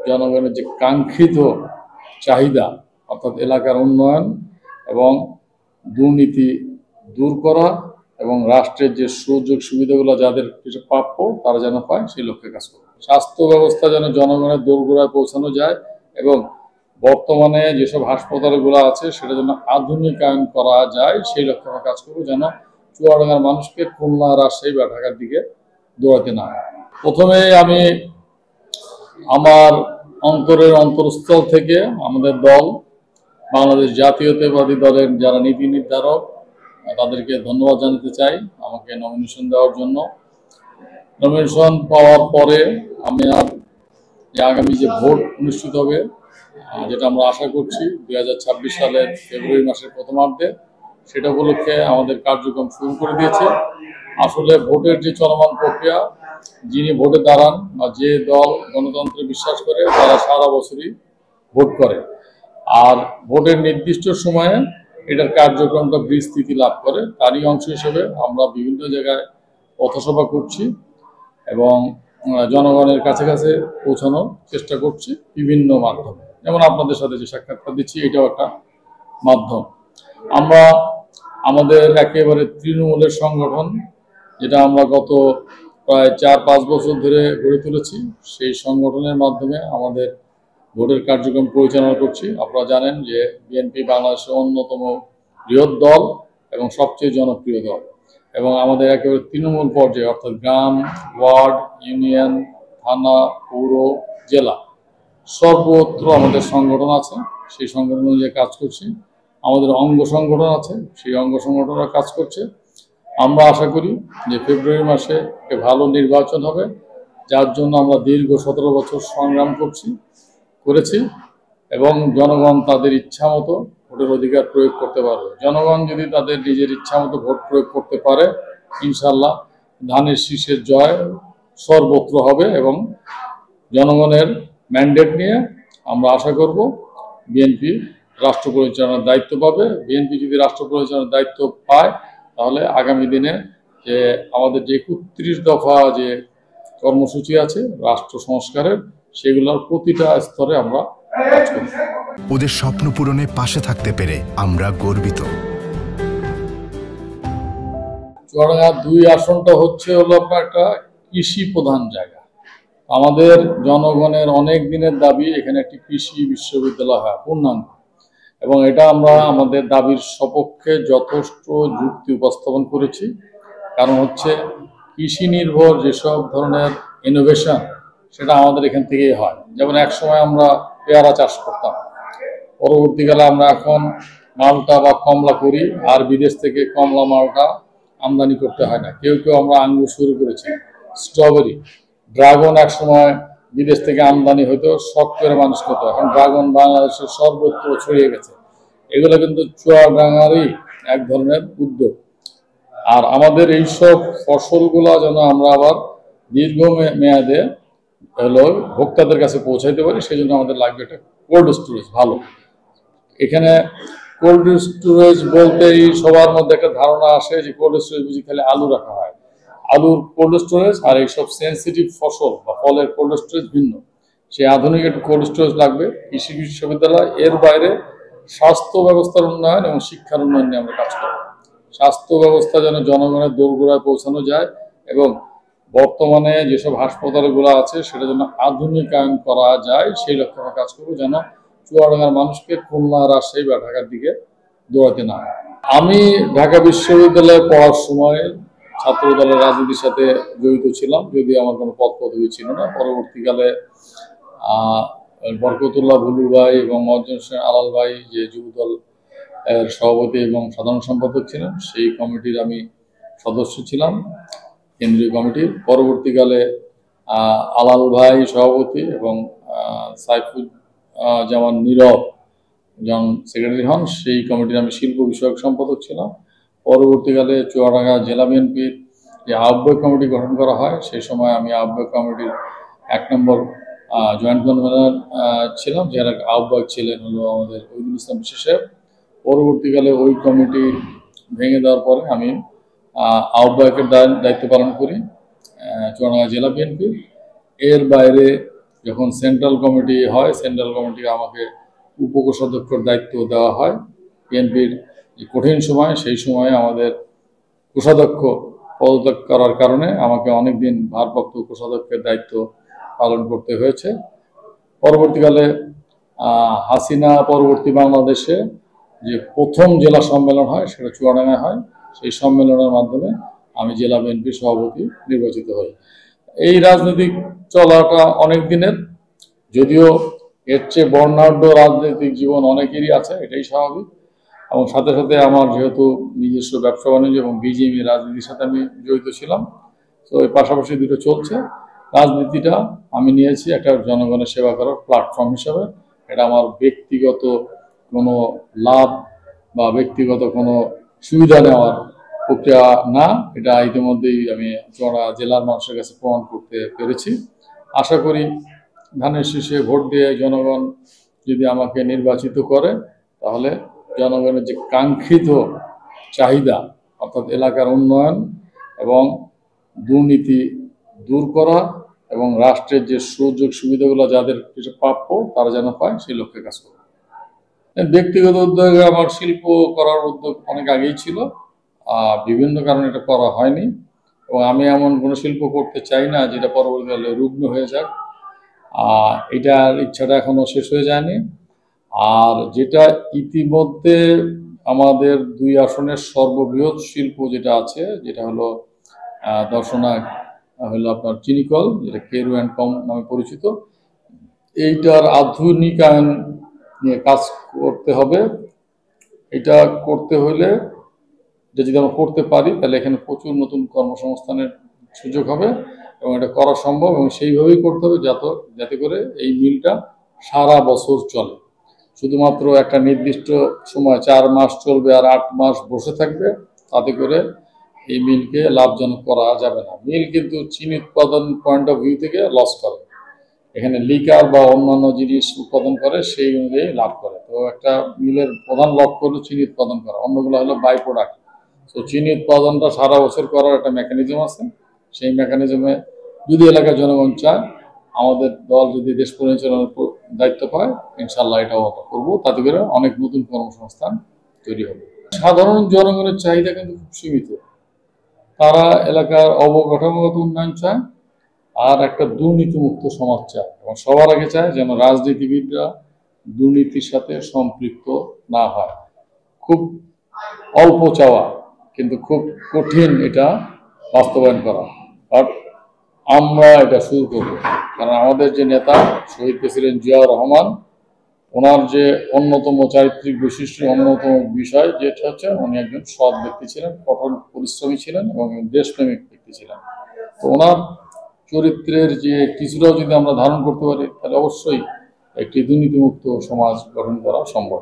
জনগণের যে কাঙ্ক্ষিত চাহিদা অর্থাৎ এলাকার উন্নয়ন এবং দুর্নীতি দূর করা এবং রাষ্ট্রের যে সুযোগ সুবিধাগুলো যাদের কিছু প্রাপ্য তারা যেন পায় সেই লক্ষ্যে কাজ করবে। স্বাস্থ্য ব্যবস্থা যেন জনগণের দোরগোড়ায় পৌঁছানো যায় এবং বর্তমানে যেসব হাসপাতালগুলো আছে সেটা যেন আধুনিকায়ন করা যায় সেই লক্ষ্যে আমরা কাজ করবো, যেন চুয়াডাঙ্গার মানুষকে খুলনা, রাজশাহী বা ঢাকার দিকে দৌড়াতে না হয়। প্রথমে আমি আমার অন্তরের অন্তরস্থল থেকে আমাদের দল বাংলাদেশ জাতীয়তাবাদী দলের যারা নীতি নির্ধারক তাদেরকে ধন্যবাদ জানাতে চাই আমাকে নমিনেশন দেওয়ার জন্য। নমিনেশন পাওয়ার পরে আমি আগামী যে ভোট অনুষ্ঠিত হবে, যেটা আমরা আশা করছি 2026 সালের ফেব্রুয়ারি মাসের প্রথমার্ধে, সেটা উপলক্ষে আমাদের কার্যক্রম শুরু করে দিয়েছে। আসলে ভোটের যে চলমান প্রক্রিয়া, যিনি ভোটে দাঁড়ান বা যে দল গণতন্ত্রে বিশ্বাস করে তারা সারা বছরই ভোট করে, আর ভোটের নির্দিষ্ট সময়ে এটার কার্যক্রমটা বিস্তৃতি লাভ করে। তারই অংশ হিসেবে আমরা বিভিন্ন জায়গায় পথসভা করছি এবং জনগণের কাছে কাছে পৌঁছানোর চেষ্টা করছি বিভিন্ন মাধ্যমে, যেমন আপনাদের সাথে যে সাক্ষাৎকার দিচ্ছি এটাও একটা মাধ্যম। আমরা আমাদের একেবারে তৃণমূলের সংগঠন, যেটা আমরা গত প্রায় 4-5 বছর ধরে গড়ে তুলেছি, সেই সংগঠনের মাধ্যমে আমাদের ভোটের কার্যক্রম পরিচালনা করছি। আপনারা জানেন যে বিএনপি বাংলাদেশের অন্যতম বৃহৎ দল এবং সবচেয়ে জনপ্রিয় দল, এবং আমাদের একেবারে তৃণমূল পর্যায়ে অর্থাৎ গ্রাম, ওয়ার্ড, ইউনিয়ন, থানা, পৌর, জেলা সর্বত্র আমাদের সংগঠন আছে। সেই সংগঠন অনুযায়ী কাজ করছি। আমাদের অঙ্গ সংগঠন আছে, সেই অঙ্গ সংগঠনরা কাজ করছে। আমরা আশা করি যে ফেব্রুয়ারি মাসে একটা ভালো নির্বাচন হবে, যার জন্য আমরা দীর্ঘ 17 বছর সংগ্রাম করেছি এবং জনগণ তাদের ইচ্ছা মতো ভোটের অধিকার প্রয়োগ করতে পারবে। জনগণ যদি তাদের নিজের ইচ্ছা মতো ভোট প্রয়োগ করতে পারে, ইনশাল্লাহ ধানের শীষের জয় সর্বত্র হবে এবং জনগণের ম্যান্ডেট নিয়ে আমরা আশা করব বিএনপি রাষ্ট্র পরিচালনার দায়িত্ব পাবে। বিএনপি যদি রাষ্ট্র পরিচালনার দায়িত্ব পায়, তাহলে আগামী দিনে যে আমাদের যে 31 দফা যে কর্মসূচি আছে রাষ্ট্র সংস্কারের, সেগুলোর প্রতিটা স্তরে আমরা কাজ করব। ওদের স্বপ্ন পূরণে পাশে থাকতে পেরে আমরা গর্বিত। চুয়াডাঙ্গা 2 আসনটা হলো আপনার একটা কৃষি প্রধান জায়গা। আমাদের জনগণের অনেক দিনের দাবি এখানে একটি কৃষি বিশ্ববিদ্যালয় হয় পূর্ণাঙ্গ, এবং এটা আমরা আমাদের দাবির সপক্ষে যথেষ্ট যুক্তি উপস্থাপন করেছি। কারণ হচ্ছে কৃষি নির্ভর যেসব ধরনের ইনোভেশন সেটা আমাদের এখান থেকেই হয়। যেমন এক সময় আমরা পেয়ারা চাষ করতাম, পরবর্তীকালে আমরা এখন মালটা বা কমলা করি, আর বিদেশ থেকে কমলা মালটা আমদানি করতে হয় না। কেউ কেউ আমরা আঙ্গুর শুরু করেছি, স্ট্রবেরি, ড্রাগন এক সময় বিদেশ থেকে আমদানি হইতো, শখ করে মানুষ করতো, এখন ড্রাগন বাংলাদেশের সর্বত্র ছড়িয়ে গেছে। এগুলো কিন্তু চুয়াডাঙ্গারই এক ধরনের উদ্যোগ। আর আমাদের এইসব ফসলগুলো যেন আমরা আবার দীর্ঘ মেয়াদে ভোক্তাদের কাছে পৌঁছাইতে পারি, সেই জন্য আমাদের লাগবে একটা কোল্ড স্টোরেজ ভালো। এখানে কোল্ড স্টোরেজ বলতেই সবার মধ্যে একটা ধারণা আসে যে কোল্ড স্টোরেজ বুঝি খালি আলু রাখা হয়। আলুর কোল্ড স্টোরেজ আর এইসব সেন্সিটিভ ফসল বা ফলের কোল্ড স্টোরেজ ভিন্ন। সেই আধুনিক একটু কোল্ড স্টোরেজ লাগবে। কৃষি বিশ্ববিদ্যালয় এর বাইরে স্বাস্থ্য ব্যবস্থার উন্নয়ন এবং শিক্ষার উন্নয়ন নিয়ে আমরা কাজ করব। স্বাস্থ্য ব্যবস্থা যেন জনগণের দোরগোড়ায় পৌঁছানো যায় এবং বর্তমানে যেসব হাসপাতালগুলো আছে সেটা যেন আধুনিকায়ন করা যায় সেই লক্ষ্যে আমরা কাজ করবো, যেন চুয়াডাঙ্গার মানুষকে খুলনা, রাজশাহী বা ঢাকার দিকে দৌড়াতে না হয়। আমি ঢাকা বিশ্ববিদ্যালয়ে পড়ার সময় ছাত্র দলের রাজনীতির সাথে জড়িত ছিলাম, যদি আমার কোনো পদ পদবি ছিল না। পরবর্তীকালে বরকতুল্লাহ ভুলু ভাই এবং মহাজন আলাল ভাই যে যুবদল এর সভাপতি এবং সাধারণ সম্পাদক ছিলেন, সেই কমিটির আমি সদস্য ছিলাম, কেন্দ্রীয় কমিটির। পরবর্তীকালে আলাল ভাই সভাপতি এবং সাইফুজ্জামান নীরব যখন সেক্রেটারি হন, সেই কমিটির আমি শিল্প বিষয়ক সম্পাদক ছিলাম। পরবর্তীকালে চুয়াডাঙ্গা জেলা বিএনপির যে আহ্বায়ক কমিটি গঠন করা হয়, সেই সময় আমি আহ্বায়ক কমিটির 1 নম্বর জয়েন্ট কনভেনর ছিলাম, যারা আহ্বায়ক ছিলেন আমাদের ওইদুল ইসলাম বিশেষ সাহেব। পরবর্তীকালে ওই কমিটি ভেঙে দেওয়ার পরে আমি আহ্বায়কের দায়িত্ব পালন করি চুয়াডাঙ্গা জেলা বিএনপির। এর বাইরে যখন সেন্ট্রাল কমিটি হয়, সেন্ট্রাল কমিটি আমাকে উপকোষাধ্যক্ষর দায়িত্ব দেওয়া হয় বিএনপির যে কঠিন সময়, সেই সময়ে আমাদের কোষাধ্যক্ষ পদত্যাগ করার কারণে আমাকে অনেকদিন ভারপ্রাপ্ত কোষাধ্যক্ষের দায়িত্ব পালন করতে হয়েছে। পরবর্তীকালে হাসিনা পরবর্তী বাংলাদেশে যে প্রথম জেলা সম্মেলন হয় সেটা চুয়াডাঙ্গায় হয়। সেই সম্মেলনের মাধ্যমে আমি জেলা বিএনপির সভাপতি নির্বাচিত হই। এই রাজনৈতিক চলাটা অনেক দিনের, যদিও এর চেয়ে বর্ণাঢ্য রাজনৈতিক জীবন অনেকেরই আছে, এটাই স্বাভাবিক। এবং সাথে সাথে আমার যেহেতু নিজস্ব ব্যবসা বাণিজ্য এবং বিজিএমই রাজনীতির সাথে আমি জড়িত ছিলাম, তো এই পাশাপাশি দুটো চলছে। রাজনীতিটা আমি নিয়েছি একটা জনগণের সেবা করার প্ল্যাটফর্ম হিসাবে। এটা আমার ব্যক্তিগত কোনো লাভ বা ব্যক্তিগত কোনো সুবিধা নেওয়ার প্রক্রিয়া না। এটা ইতিমধ্যেই আমি চড়া জেলার মানুষের কাছে প্রমাণ করতে পেরেছি। আশা করি ধানের শীষে ভোট দিয়ে জনগণ যদি আমাকে নির্বাচিত করে, তাহলে জনগণের যে কাঙ্ক্ষিত চাহিদা অর্থাৎ এলাকার উন্নয়ন এবং দুর্নীতি দূর করা এবং রাষ্ট্রের যে সুযোগ সুবিধাগুলো যাদের কিছু প্রাপ্য তারা যেন পায়, সেই লক্ষ্যে কাজ করবে। ব্যক্তিগত উদ্যোগে আমার শিল্প করার উদ্যোগ অনেক আগেই ছিল, বিভিন্ন কারণে এটা করা হয়নি। এবং আমি এমন কোনো শিল্প করতে চাই না যেটা পরবর্তীকালে রুগ্ন হয়ে যাক। এটার ইচ্ছাটা এখনো শেষ হয়ে যায়নি। আর যেটা ইতিমধ্যে আমাদের 2 আসনের সর্ববৃহৎ শিল্প যেটা আছে, যেটা হলো দর্শনা হলো আপনার চিনিকল, যেটা কেরু অ্যান্ড কম নামে পরিচিত, এইটার আধুনিকায়ন নিয়ে কাজ করতে হবে। এটা করতে হলে এটা যদি আমরা করতে পারি, তাহলে এখানে প্রচুর নতুন কর্মসংস্থানের সুযোগ হবে এবং এটা করা সম্ভব। এবং সেইভাবেই করতে হবে যাতে করে এই মিলটা সারা বছর চলে। শুধুমাত্র একটা নির্দিষ্ট সময় 4 মাস চলবে আর 8 মাস বসে থাকবে, তাতে করে এই মিলকে লাভজনক করা যাবে না। মিল কিন্তু চিনি উৎপাদন পয়েন্ট অফ ভিউ থেকে লস করে, এখানে লিকার বা অন্যান্য জিনিস উৎপাদন করে, সেই অনুযায়ী লাভ করে। তো একটা মিলের প্রধান লক্ষ্য হলো চিনি উৎপাদন করা, অন্যগুলো হলো বাই প্রোডাক্ট। তো চিনি উৎপাদনটা সারা বছর করার একটা মেকানিজম আছে। সেই মেকানিজমে যদি এলাকার জনগণ চায়, আমাদের দল যদি দেশ পরিচালনার দায়িত্ব পায়, ইনশাল্লাহ এটাও করবো। তাতে করে অনেক নতুন কর্মসংস্থান তৈরি হবে। সাধারণ জনগণের চাহিদা কিন্তু খুব সীমিত। তারা এলাকার অবকাঠামোগত উন্নয়ন চায় আর একটা দুর্নীতিমুক্ত সমাজ চায়, এবং সবার আগে চায় যেন রাজনীতিবিদরা দুর্নীতির সাথে সম্পৃক্ত না হয়। খুব অল্প চাওয়া, কিন্তু খুব কঠিন এটা বাস্তবায়ন করা। বাট আমরা এটা শুরু করব, কারণ আমাদের যে নেতা শহীদ প্রেসিডেন্ট জিয়াউর রহমান, ওনার যে অন্যতম চারিত্রিক বৈশিষ্ট্য, অন্যতম বিষয় যেটা হচ্ছে উনি একজন সৎ ব্যক্তি ছিলেন, কঠোর পরিশ্রমী ছিলেন এবং দেশপ্রেমিক ব্যক্তি ছিলেন। তো ওনার চরিত্রের যে কিছুটাও যদি আমরা ধারণ করতে পারি, তাহলে অবশ্যই একটি দুর্নীতিমুক্ত সমাজ গঠন করা সম্ভব।